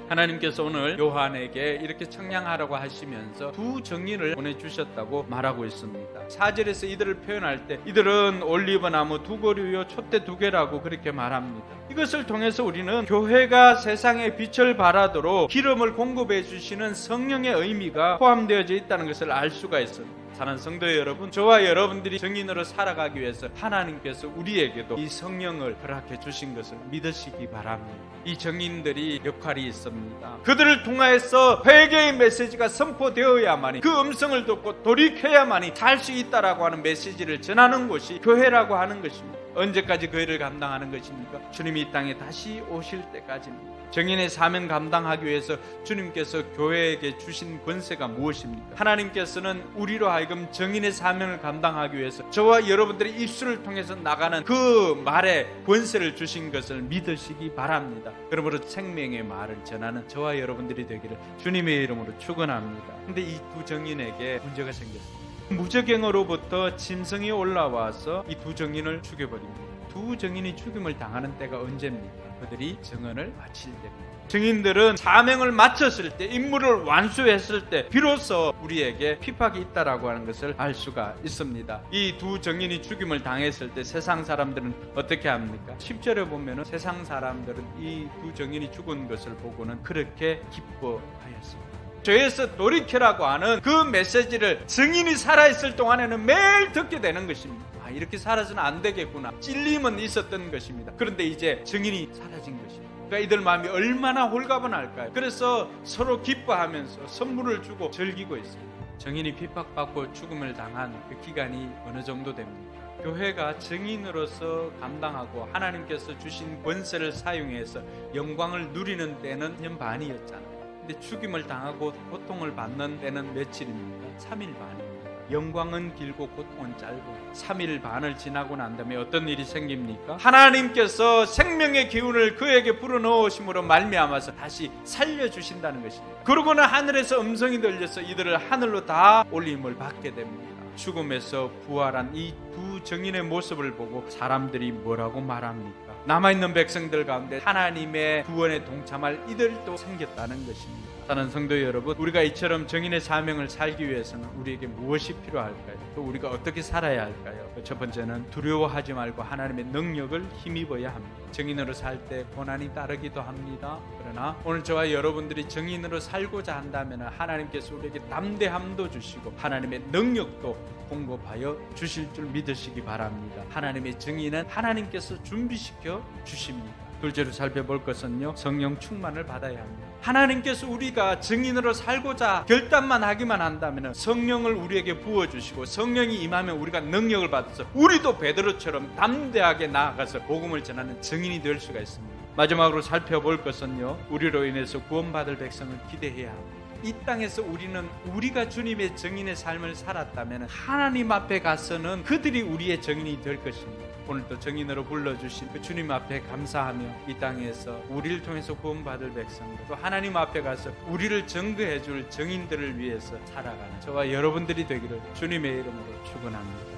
하나님께서 오늘 요한에게 이렇게 청량하라고 하시면서 두 정인을 보내주셨다고 말하고 있습니다. 4절에서 이들을 표현할 때 이들은 올리브나무 두 그루요 촛대 두 개라고 그렇게 말합니다. 이것을 통해서 우리는 교회가 세상에 빛을 발하도록 기름을 공급해 주시는 성령의 의미가 포함되어져 있다는 것을 알 수가 있습니다. 사랑하는 성도 여러분, 저와 여러분들이 증인으로 살아가기 위해서 하나님께서 우리에게도 이 성령을 허락해 주신 것을 믿으시기 바랍니다. 이 증인들이 역할이 있습니다. 그들을 통하여서 회개의 메시지가 선포되어야만이, 그 음성을 듣고 돌이켜야만이 살 수 있다라고 하는 메시지를 전하는 것이 교회라고 하는 것입니다. 언제까지 그 일을 감당하는 것입니까? 주님이 이 땅에 다시 오실 때까지입니다. 증인의 사명 감당하기 위해서 주님께서 교회에게 주신 권세가 무엇입니까? 하나님께서는 우리로 하여금 증인의 사명을 감당하기 위해서 저와 여러분들의 입술을 통해서 나가는 그 말에 권세를 주신 것을 믿으시기 바랍니다. 그러므로 생명의 말을 전하는 저와 여러분들이 되기를 주님의 이름으로 축원합니다. 근데 이 두 증인에게 문제가 생겼습니다. 무저갱으로부터 짐승이 올라와서 이 두 증인을 죽여버립니다. 두 증인이 죽임을 당하는 때가 언제입니까? 그들이 증언을 마칠 때입니다. 증인들은 사명을 마쳤을 때, 임무를 완수했을 때 비로소 우리에게 핍박이 있다라고 하는 것을 알 수가 있습니다. 이 두 증인이 죽임을 당했을 때 세상 사람들은 어떻게 합니까? 10절에 보면 세상 사람들은 이 두 증인이 죽은 것을 보고는 그렇게 기뻐하였습니다. 죄에서 돌이켜라고 하는 그 메시지를 증인이 살아있을 동안에는 매일 듣게 되는 것입니다. 이렇게 살아서는 안 되겠구나. 찔림은 있었던 것입니다. 그런데 이제 증인이 사라진 것입니다. 그러니까 이들 마음이 얼마나 홀가분할까요? 그래서 서로 기뻐하면서 선물을 주고 즐기고 있습니다. 증인이 핍박받고 죽음을 당한 그 기간이 어느 정도 됩니까? 교회가 증인으로서 감당하고 하나님께서 주신 권세를 사용해서 영광을 누리는 때는 1년 반이었잖아요. 근데 죽임을 당하고 고통을 받는 때는 며칠입니까? 3일 반입니다. 영광은 길고 고통은 짧고 3일 반을 지나고 난 다음에 어떤 일이 생깁니까? 하나님께서 생명의 기운을 그에게 불어넣으심으로 말미암아서 다시 살려주신다는 것입니다. 그러고는 하늘에서 음성이 들려서 이들을 하늘로 다 올림을 받게 됩니다. 죽음에서 부활한 이 두 증인의 모습을 보고 사람들이 뭐라고 말합니까? 남아있는 백성들 가운데 하나님의 구원에 동참할 이들도 생겼다는 것입니다. 사랑하는 성도 여러분, 우리가 이처럼 증인의 사명을 살기 위해서는 우리에게 무엇이 필요할까요? 또 우리가 어떻게 살아야 할까요? 첫 번째는 두려워하지 말고 하나님의 능력을 힘입어야 합니다. 증인으로 살 때 고난이 따르기도 합니다. 그러나 오늘 저와 여러분들이 증인으로 살고자 한다면 하나님께서 우리에게 담대함도 주시고 하나님의 능력도 공급하여 주실 줄 믿으시기 바랍니다. 하나님의 증인은 하나님께서 준비시켜 주십니다. 둘째로 살펴볼 것은요, 성령 충만을 받아야 합니다. 하나님께서 우리가 증인으로 살고자 결단만 하기만 한다면 성령을 우리에게 부어주시고 성령이 임하면 우리가 능력을 받아서 우리도 베드로처럼 담대하게 나아가서 복음을 전하는 증인이 될 수가 있습니다. 마지막으로 살펴볼 것은요, 우리로 인해서 구원받을 백성을 기대해야 합니다. 이 땅에서 우리는 우리가 주님의 증인의 삶을 살았다면 하나님 앞에 가서는 그들이 우리의 증인이 될 것입니다. 오늘도 증인으로 불러주신 그 주님 앞에 감사하며 이 땅에서 우리를 통해서 구원받을 백성들, 또 하나님 앞에 가서 우리를 증거해 줄 증인들을 위해서 살아가는 저와 여러분들이 되기를 주님의 이름으로 축원합니다.